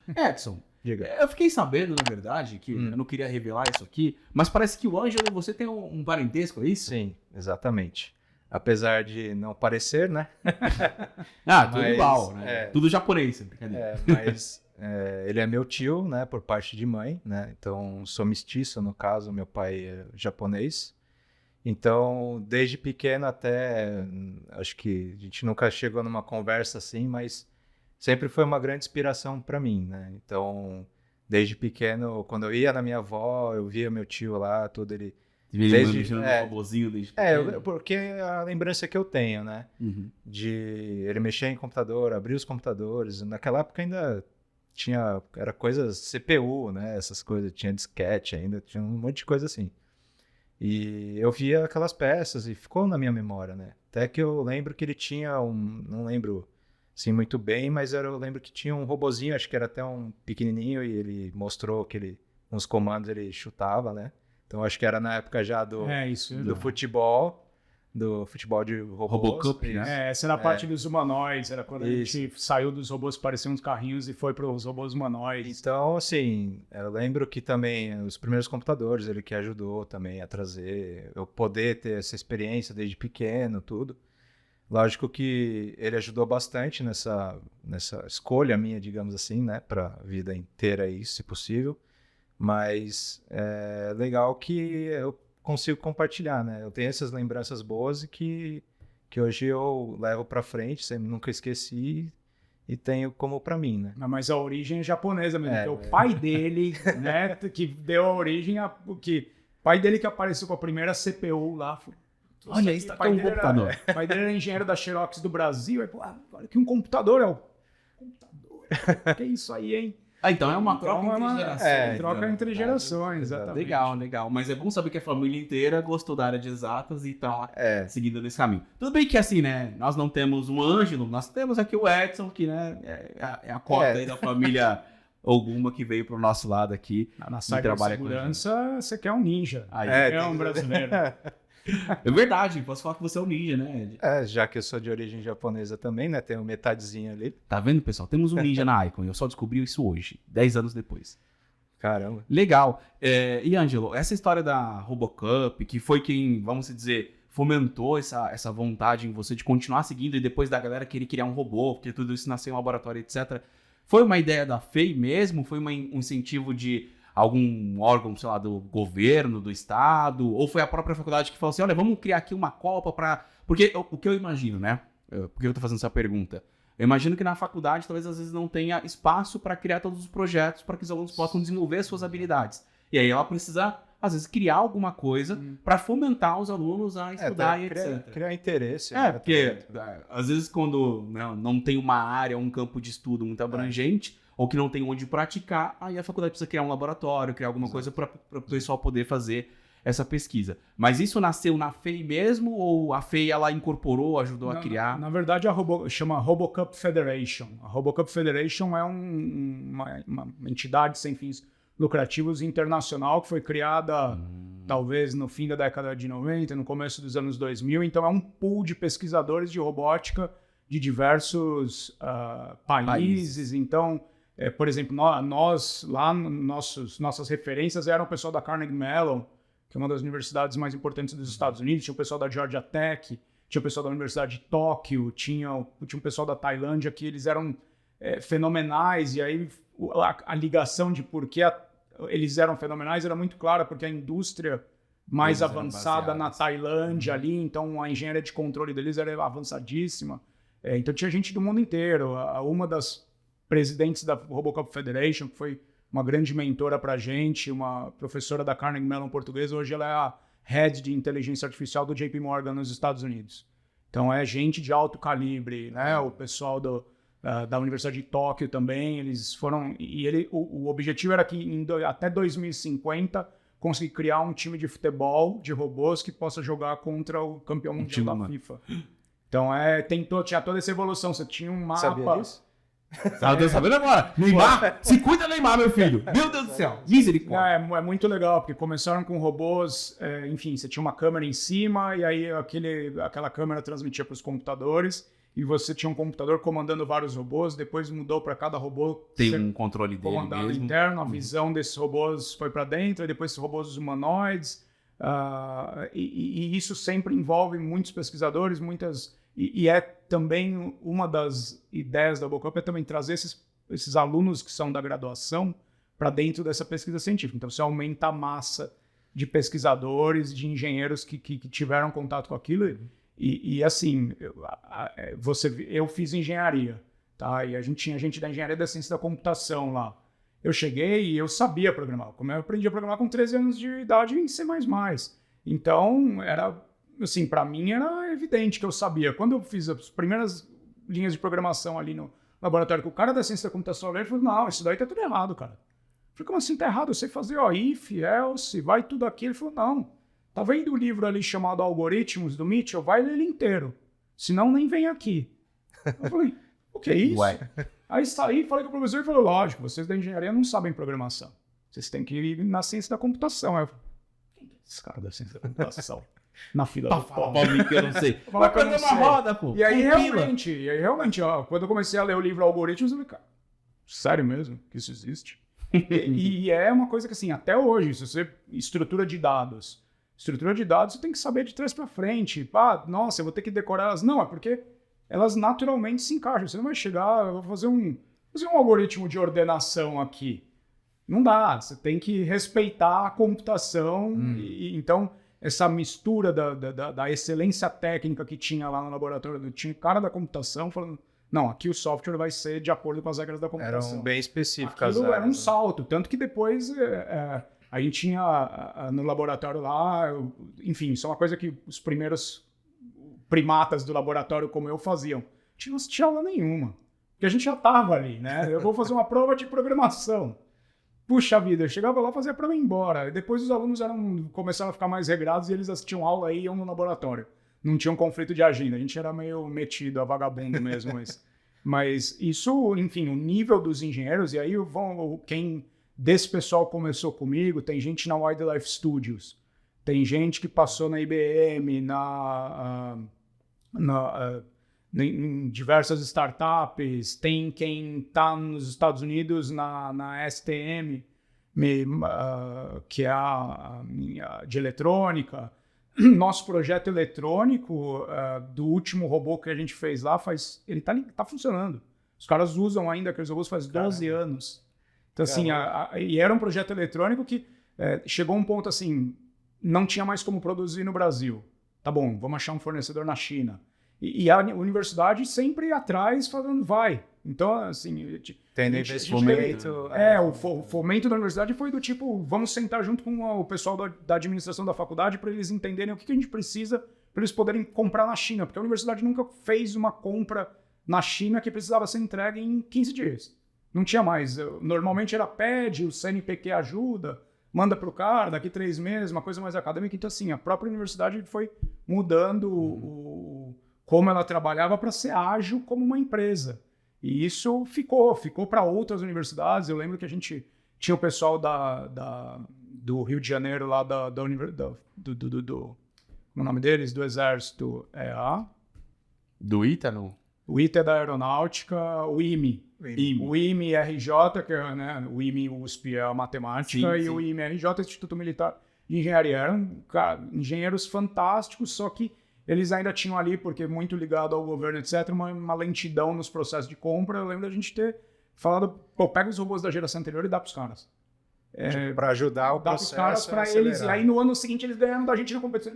Edson, Diga. eu fiquei sabendo, na verdade, que eu não queria revelar isso aqui, mas parece que o Ângelo e você tem um parentesco, é isso? Sim, exatamente. Apesar de não parecer, né? Tudo igual, né? Tudo japonês, brincadeira. Mas ele é meu tio, né? Por parte de mãe, né? Então, sou mestiço, no caso, meu pai é japonês. Então, desde pequeno até, acho que a gente nunca chegou numa conversa assim, mas sempre foi uma grande inspiração para mim, né? Então, desde pequeno, quando eu ia na minha avó, eu via meu tio lá, tudo ele... Mexendo no robozinho desde pequeno. Porque é a lembrança que eu tenho, né? Uhum. De ele mexer em computador, abrir os computadores. Naquela época ainda era coisas CPU, né? Essas coisas, tinha disquete ainda, tinha um monte de coisa assim. E eu via aquelas peças e ficou na minha memória, né? Até que eu lembro que ele tinha não lembro assim muito bem, mas eu lembro que tinha um robozinho, acho que era até um pequenininho, e ele mostrou que uns comandos ele chutava, né? Então acho que era na época já do futebol de robôs. Robocup, né? Essa era a parte dos humanoides, era quando a gente saiu dos robôs que pareciam uns carrinhos e foi para os robôs humanoides. Então, assim, eu lembro que também os primeiros computadores, ele que ajudou também a trazer, eu poder ter essa experiência desde pequeno, tudo. Lógico que ele ajudou bastante nessa escolha minha, digamos assim, né, para a vida inteira aí, se possível. Mas é legal que eu consigo compartilhar, né? Eu tenho essas lembranças boas e que hoje eu levo para frente, sempre nunca esqueci e tenho como para mim, né? Mas a origem é japonesa mesmo, porque o pai dele, né, que deu a origem pai dele que apareceu com a primeira CPU lá. Olha, isso tá com um computador. O pai dele era engenheiro da Xerox do Brasil, aí, olha que um computador é o computador. Que isso aí, hein? Então é uma troca entre gerações. Troca entre gerações, exatamente. Legal. Mas é bom saber que a família inteira gostou da área de exatas e tá seguindo nesse caminho. Tudo bem que assim, né? Nós não temos um Ângelo, nós temos aqui o Edson, que né, é a cota aí da família alguma que veio pro nosso lado aqui. Na cibersegurança, você quer um ninja. Aí, é um brasileiro. É verdade, posso falar que você é um ninja, né? Já que eu sou de origem japonesa também, né? Tenho metadezinha ali. Tá vendo, pessoal? Temos um ninja na Icon. Eu só descobri isso hoje, 10 anos depois. Caramba. Legal. E, Ângelo, essa história da Robocup, que foi quem, vamos dizer, fomentou essa vontade em você de continuar seguindo e depois da galera querer criar um robô, porque tudo isso nasceu em laboratório, etc. Foi uma ideia da FEI mesmo? Foi um incentivo de algum órgão, sei lá, do governo, do estado? Ou foi a própria faculdade que falou assim, olha, vamos criar aqui uma Copa para... Porque o que eu imagino, né? Por que eu tô fazendo essa pergunta? Eu imagino que na faculdade talvez às vezes não tenha espaço para criar todos os projetos para que os alunos possam desenvolver suas habilidades. E aí ela precisa, às vezes, criar alguma coisa para fomentar os alunos a estudar e etc. Criar interesse. Porque às vezes quando não tem uma área, um campo de estudo muito abrangente, ou que não tem onde praticar, aí a faculdade precisa criar um laboratório, criar alguma coisa para o pessoal poder fazer essa pesquisa. Mas isso nasceu na FEI mesmo, ou a FEI ela incorporou, ajudou a criar? Na verdade, chama Robocup Federation. A Robocup Federation é uma entidade sem fins lucrativos internacional que foi criada talvez no fim da década de 90, no começo dos anos 2000. Então é um pool de pesquisadores de robótica de diversos países. Então, por exemplo, nós lá, nossas referências eram o pessoal da Carnegie Mellon, que é uma das universidades mais importantes dos Estados Unidos, tinha o pessoal da Georgia Tech, tinha o pessoal da Universidade de Tóquio, tinha um pessoal da Tailândia, que eles eram fenomenais, e aí a ligação de por que eles eram fenomenais era muito clara, porque a indústria mais avançada na Tailândia ali, então a engenharia de controle deles era avançadíssima. Então tinha gente do mundo inteiro. Uma das presidentes da Robocup Federation, que foi uma grande mentora para a gente, uma professora da Carnegie Mellon portuguesa, hoje ela é a head de inteligência artificial do JP Morgan nos Estados Unidos. Então é gente de alto calibre, né? O pessoal da Universidade de Tóquio também, eles foram... E o objetivo era que até 2050 conseguir criar um time de futebol de robôs que possa jogar contra o campeão mundial da FIFA. Então tinha toda essa evolução. Você tinha um mapa... Sabia disso? Tá sabendo agora? Neymar, se cuida, Neymar, meu filho. Meu Deus do céu, misericórdia. É muito legal, porque começaram com robôs, enfim, você tinha uma câmera em cima e aí aquela câmera transmitia para os computadores e você tinha um computador comandando vários robôs, depois mudou para cada robô Tem ser um controle dele comandado mesmo. interno, a visão desses robôs foi para dentro, e depois esses robôs humanoides, e isso sempre envolve muitos pesquisadores, e é também uma das ideias da RoboCup é também trazer esses alunos que são da graduação para dentro dessa pesquisa científica. Então você aumenta a massa de pesquisadores, de engenheiros que tiveram contato com aquilo. E assim, eu fiz engenharia, tá? E a gente tinha gente da engenharia da ciência da computação lá. Eu cheguei e eu sabia programar. Como eu aprendi a programar com 13 anos de idade em C++. Então, era assim, para mim era evidente que eu sabia. Quando eu fiz as primeiras linhas de programação ali no laboratório, que o cara da ciência da computação olhou e falou, não, isso daí tá tudo errado, cara. Eu falei, como assim tá errado? Eu sei fazer, if, else, vai tudo aqui. Ele falou, não. Tá vendo o livro ali chamado Algoritmos, do Mitchell? Vai ler ele inteiro. Senão, nem vem aqui. Eu falei, o que é isso? Ué. Aí saí, falei com o professor e falou, lógico, vocês da engenharia não sabem programação. Vocês têm que ir na ciência da computação. Aí eu falei, quem é esse cara da ciência da computação? Na fila do pão. Que eu não sei. Vai fazer uma roda, pô. E aí, realmente, ó, quando eu comecei a ler o livro Algoritmos, eu falei, cara, sério mesmo que isso existe? e é uma coisa que, assim, até hoje, se você estrutura de dados você tem que saber de trás para frente. Nossa, eu vou ter que decorar elas. Não, é porque elas naturalmente se encaixam. Você não vai chegar, eu vou fazer um algoritmo de ordenação aqui. Não dá, você tem que respeitar a computação. Então, essa mistura da excelência técnica que tinha lá no laboratório, tinha o cara da computação falando, não, aqui o software vai ser de acordo com as regras da computação. Eram bem específicas. Aquilo era um salto, tanto que depois a gente tinha no laboratório lá, enfim, isso é uma coisa que os primeiros primatas do laboratório como eu faziam. Não tinha aula nenhuma, porque a gente já estava ali, né? Eu vou fazer uma prova de programação. Puxa vida, eu chegava lá, fazia a prova e ia embora. E depois os alunos começaram a ficar mais regrados e eles assistiam aula e iam no laboratório. Não tinha um conflito de agenda, a gente era meio metido a vagabundo mesmo. Mas isso, enfim, o nível dos engenheiros, e aí quem desse pessoal começou comigo, tem gente na Wildlife Studios, tem gente que passou na IBM, em diversas startups, tem quem está nos Estados Unidos na STM, que é a de eletrônica. Nosso projeto eletrônico do último robô que a gente fez lá, ele tá funcionando. Os caras usam ainda aqueles robôs faz 12 anos. Então, assim, e era um projeto eletrônico que chegou a um ponto assim, não tinha mais como produzir no Brasil. Tá bom, vamos achar um fornecedor na China. E a universidade sempre atrás falando, vai. Então, assim... Tendo investimento... O fomento da universidade foi do tipo, vamos sentar junto com o pessoal da administração da faculdade para eles entenderem o que a gente precisa para eles poderem comprar na China. Porque a universidade nunca fez uma compra na China que precisava ser entregue em 15 dias. Não tinha mais. Normalmente era pede, o CNPq ajuda, manda para o cara, daqui 3 meses, uma coisa mais acadêmica. Então, assim, a própria universidade foi mudando como ela trabalhava para ser ágil como uma empresa. E isso ficou para outras universidades. Eu lembro que a gente tinha o pessoal do Rio de Janeiro, lá da universidade, como é o nome deles? Do Exército. Do ITA, não? O ITA é da Aeronáutica, o IME. O IME RJ, que é, né, o IME USP é a matemática, sim. O IME RJ, Instituto Militar de Engenharia. Eram engenheiros fantásticos, só que eles ainda tinham ali, porque muito ligado ao governo, etc., uma lentidão nos processos de compra. Eu lembro da gente ter falado, pega os robôs da geração anterior e dá para os caras. Para ajudar o processo. Dá para os caras para eles. E aí no ano seguinte eles ganharam da gente na competição.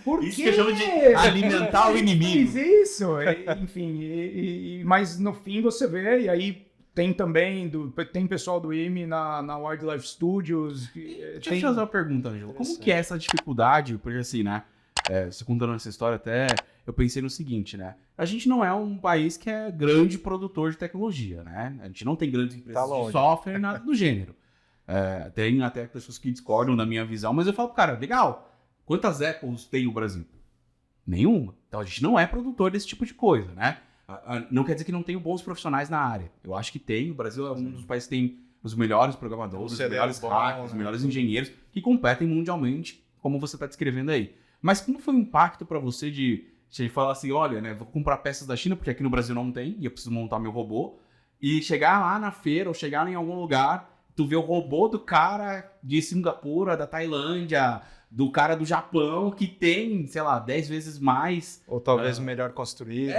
Por quê? Isso que chama de alimentar o inimigo. Isso. Enfim, mas no fim você vê, e aí tem também, tem pessoal do IME na Wildlife Studios. Deixa eu te fazer uma pergunta, Ângelo. Como que é essa dificuldade? Porque assim, né? Você contando essa história até, eu pensei no seguinte, né? A gente não é um país que é grande produtor de tecnologia, né? A gente não tem grandes empresas de software, nada do gênero. Tem até pessoas que discordam da minha visão, mas eu falo, cara, legal. Quantas Apples tem o Brasil? Nenhuma. Então a gente não é produtor desse tipo de coisa, né? Não quer dizer que não tenha bons profissionais na área. Eu acho que tem. O Brasil é um dos países que tem os melhores programadores, os melhores hackers, os melhores engenheiros que competem mundialmente, como você está descrevendo aí. Mas como foi o impacto para você de Cheguei a falar assim, olha, né, vou comprar peças da China, porque aqui no Brasil não tem, e eu preciso montar meu robô. E chegar lá na feira, ou chegar em algum lugar, tu vê o robô do cara de Singapura, da Tailândia, do cara do Japão, que tem, sei lá, 10 vezes mais. Ou talvez melhor construído.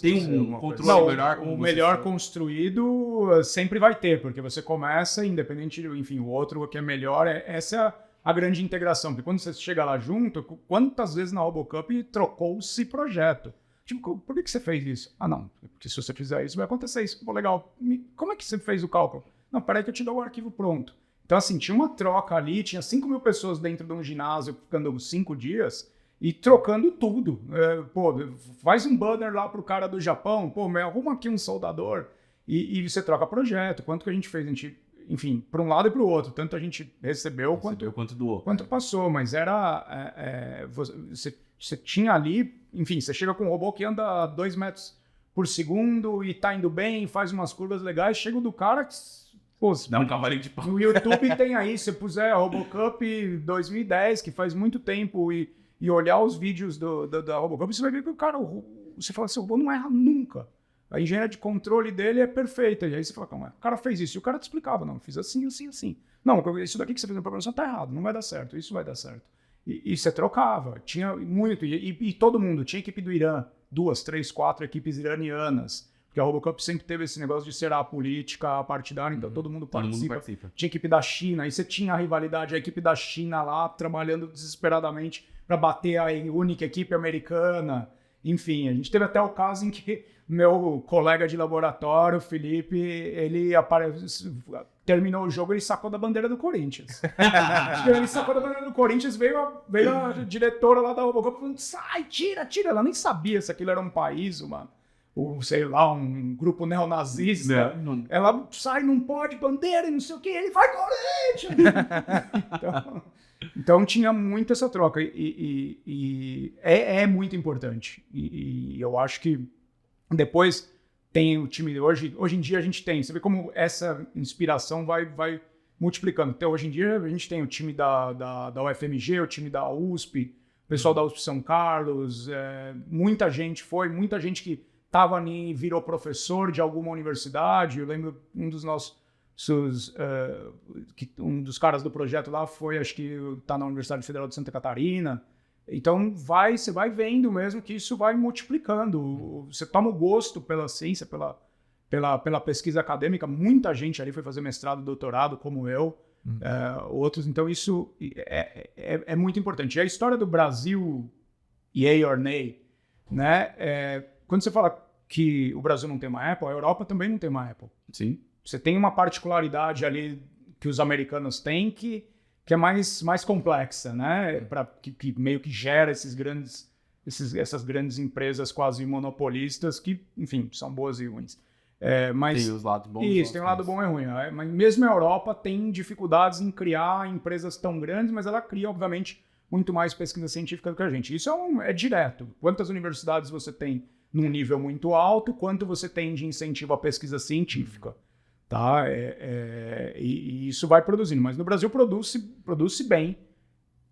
Tem um controle Não, melhor. o melhor construído sempre vai ter, porque você começa, independente, enfim, o outro que é melhor, essa é a grande integração. Porque quando você chega lá junto, quantas vezes na RoboCup trocou-se projeto? Tipo, por que você fez isso? Ah, não, porque se você fizer isso, vai acontecer isso. Pô, legal. Como é que você fez o cálculo? Não, peraí que eu te dou o arquivo pronto. Então, assim, tinha uma troca ali, tinha 5 mil pessoas dentro de um ginásio, ficando 5 dias, e trocando tudo. Pô, faz um banner lá pro cara do Japão, pô, me arruma aqui um soldador, e você troca projeto. Quanto que a gente fez? A gente, enfim, para um lado e para o outro. Tanto a gente recebeu quanto doou. Quanto passou, mas era... Você tinha ali, enfim, você chega com um robô que anda 2 metros por segundo e tá indo bem, faz umas curvas legais, chega o do cara que... Pô, dá um cavalinho de pau. No YouTube tem aí, se você puser RoboCup 2010, que faz muito tempo, e olhar os vídeos da RoboCup, você vai ver que o cara... Você fala assim, o robô não erra nunca. A engenharia de controle dele é perfeita. E aí você fala, calma, o cara fez isso. E o cara te explicava, não, fiz assim, assim, assim. Não, isso daqui que você fez na programação tá errado, não vai dar certo, isso vai dar certo. E você trocava, tinha muito, e todo mundo, tinha equipe do Irã, 2, 3, 4 equipes iranianas, porque a RoboCup sempre teve esse negócio de ser a política partidária, então todo mundo participa. Tinha equipe da China, e você tinha a rivalidade, a equipe da China lá, trabalhando desesperadamente para bater a única equipe americana. Enfim, a gente teve até o caso em que meu colega de laboratório, Felipe, ele terminou o jogo e ele sacou da bandeira do Corinthians. Ele sacou da bandeira do Corinthians, veio a diretora lá da RoboCup falando, sai, tira. Ela nem sabia se aquilo era um país, sei lá, um grupo neonazista. Ela sai, não pode, bandeira e não sei o que, ele vai Corinthians! Então tinha muito essa troca e é muito importante. E eu acho que depois tem o time... Hoje em dia a gente tem... Você vê como essa inspiração vai multiplicando. Então hoje em dia a gente tem o time da UFMG, o time da USP, o pessoal da USP São Carlos, muita gente que estava ali virou professor de alguma universidade. Eu lembro um dos um dos caras do projeto lá foi, acho que está na Universidade Federal de Santa Catarina. Então você vai vendo mesmo que isso vai multiplicando. Você toma o gosto pela ciência, pela pesquisa acadêmica. Muita gente ali foi fazer mestrado, doutorado, como eu, outros. Então isso é muito importante. E a história do Brasil, yay or nay, né? Quando você fala que o Brasil não tem uma Apple, a Europa também não tem uma Apple. Sim. Você tem uma particularidade ali que os americanos têm que é mais complexa, né? Que meio que gera essas grandes empresas quase monopolistas que, enfim, são boas e ruins. Mas tem os lados bons. Isso, tem um lado bom e ruim. Mas mesmo a Europa tem dificuldades em criar empresas tão grandes, mas ela cria, obviamente, muito mais pesquisa científica do que a gente. Isso é direto. Quantas universidades você tem num nível muito alto, quanto você tem de incentivo à pesquisa científica. Tá? E isso vai produzindo. Mas no Brasil produz-se bem.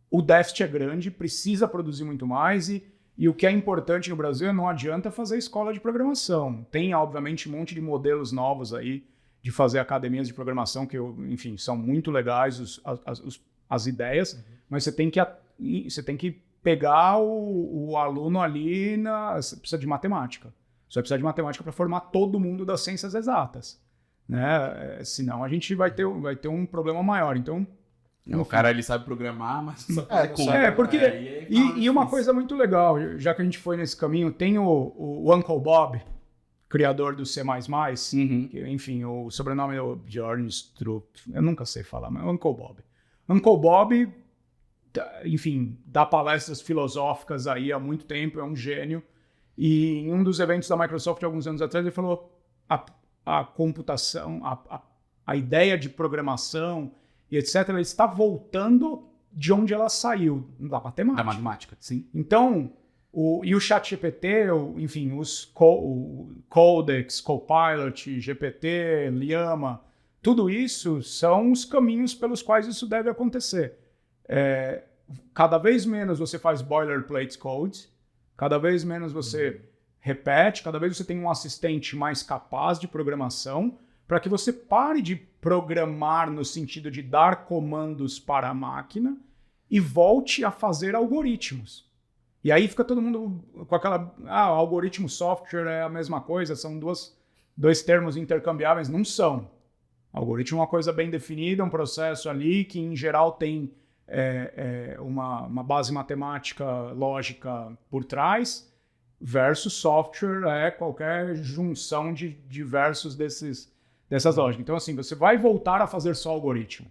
O déficit é grande, precisa produzir muito mais. E o que é importante no Brasil não adianta fazer escola de programação. Tem, obviamente, um monte de modelos novos aí de fazer academias de programação que, enfim, são muito legais as ideias, mas você tem que pegar o aluno ali você precisa de matemática. Você vai precisar de matemática para formar todo mundo das ciências exatas. Né? Senão a gente vai ter um problema maior. Então, o cara ele sabe programar, mas só porque e uma coisa muito legal, já que a gente foi nesse caminho, tem o Uncle Bob, criador do C++, que, enfim, o sobrenome é o Bjorn Strup, eu nunca sei falar, mas Uncle Bob. Uncle Bob, enfim, dá palestras filosóficas aí há muito tempo, é um gênio, e em um dos eventos da Microsoft alguns anos atrás ele falou a computação, a ideia de programação e etc., ela está voltando de onde ela saiu, da matemática. Da matemática, sim. Então, o ChatGPT, enfim, o Codex, Copilot, GPT, Llama, tudo isso são os caminhos pelos quais isso deve acontecer. Cada vez menos você faz boilerplate code, Cada vez menos você repete, cada vez você tem um assistente mais capaz de programação, para que você pare de programar no sentido de dar comandos para a máquina e volte a fazer algoritmos. E aí fica todo mundo com aquela... algoritmo software é a mesma coisa, são dois termos intercambiáveis. Não são. Algoritmo é uma coisa bem definida, um processo ali que, em geral, tem uma base matemática lógica por trás, versus software é qualquer junção de diversos dessas lógicas. Então, assim, você vai voltar a fazer só algoritmo.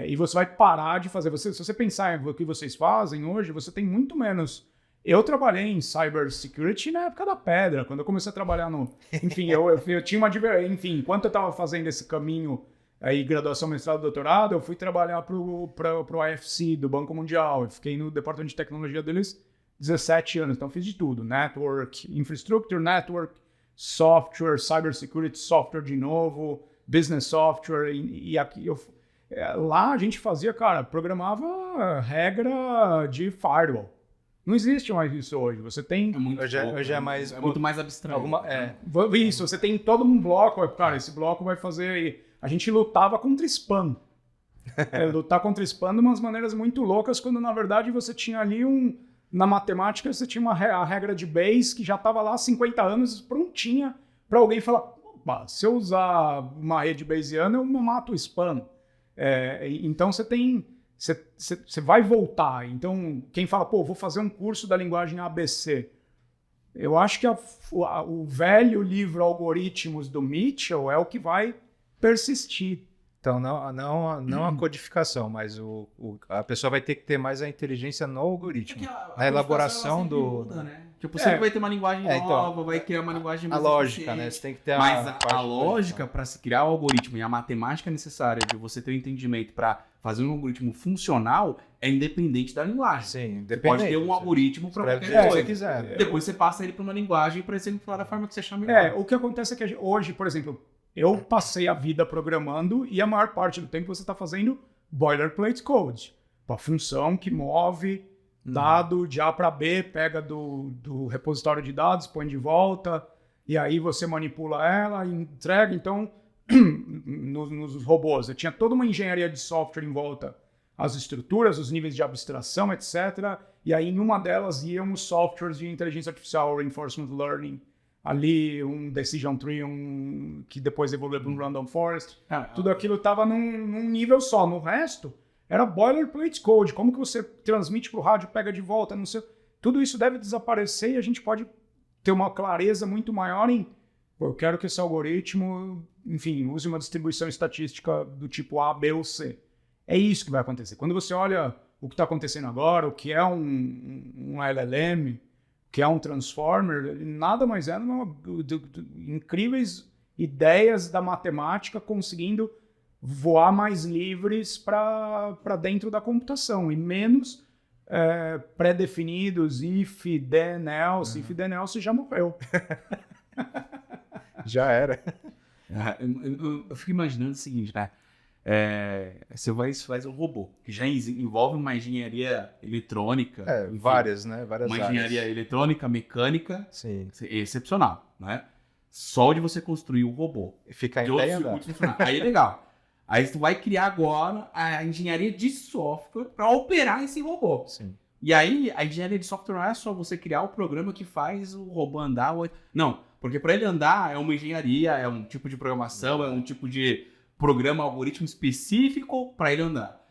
E você vai parar de fazer... Se você pensar em o que vocês fazem hoje, você tem muito menos... Eu trabalhei em cybersecurity na época da pedra, quando eu comecei a trabalhar no... Enfim, eu tinha uma... Enfim, enquanto eu estava fazendo esse caminho aí, graduação, mestrado, doutorado, eu fui trabalhar para o IFC, do Banco Mundial. Eu fiquei no departamento de tecnologia deles 17 anos, então fiz de tudo. Network, infrastructure, network, software, cybersecurity, software de novo, business software. E aqui lá a gente fazia, cara, programava regra de firewall. Não existe mais isso hoje. Você tem... Hoje é mais... É muito mais abstrato. Isso, você tem todo um bloco. Cara, esse bloco vai fazer... A gente lutava contra spam. Lutar contra spam de umas maneiras muito loucas, quando na verdade você tinha ali na matemática você tinha a regra de Bayes que já estava lá há 50 anos prontinha para alguém falar: opa, se eu usar uma rede Bayesiana eu mato o spam. Então você tem... Você vai voltar. Então, quem fala, vou fazer um curso da linguagem ABC. Eu acho que o velho livro Algoritmos do Mitchell é o que vai persistir. Então, não a codificação, mas a pessoa vai ter que ter mais a inteligência no algoritmo. A elaboração do... Muda, né? Tipo, você vai ter uma linguagem nova, vai criar uma linguagem mais lógica, eficiente. né? Você tem que ter Mas a lógica para se criar o algoritmo e a matemática necessária de você ter o entendimento para fazer um algoritmo funcional é independente da linguagem. Sim, Você independente. pode ter um algoritmo para qualquer que coisa. você quiser. Depois você passa ele para uma linguagem para exemplificar da forma que você chama melhor. O que acontece é que hoje, por exemplo, eu passei a vida programando e a maior parte do tempo você está fazendo boilerplate code. Uma função que move dado de A para B, pega do repositório de dados, põe de volta, e aí você manipula ela e entrega. Então, nos robôs, eu tinha toda uma engenharia de software em volta, as estruturas, os níveis de abstração, etc. E aí, em uma delas, iam os softwares de inteligência artificial, reinforcement learning, ali um decision tree, que depois evoluiu para um random forest. Tudo aquilo estava num nível só. No resto, era boilerplate code. Como que você transmite para o rádio, pega de volta, não sei. Tudo isso deve desaparecer e a gente pode ter uma clareza muito maior em... eu quero que esse algoritmo, enfim, use uma distribuição estatística do tipo A, B ou C. É isso que vai acontecer. Quando você olha o que está acontecendo agora, o que é um LLM, o que é um transformer, ele nada mais é incríveis ideias da matemática conseguindo voar mais livres para dentro da computação e menos pré-definidos, if, then, else. If, then, else já morreu. Já era. Eu fico imaginando o seguinte, né? Você faz um robô, que já envolve uma engenharia eletrônica. Enfim, várias, né? Várias uma áreas. engenharia eletrônica, mecânica, Sim. excepcional, né? Só de você construir o robô. Ficar em pé e andar. Aí é legal. Aí tu vai criar agora a engenharia de software para operar esse robô. Sim. E aí, a engenharia de software não é só você criar o programa que faz o robô andar. Não, porque para ele andar é uma engenharia, é um tipo de programação, é um tipo de programa, algoritmo específico para ele andar.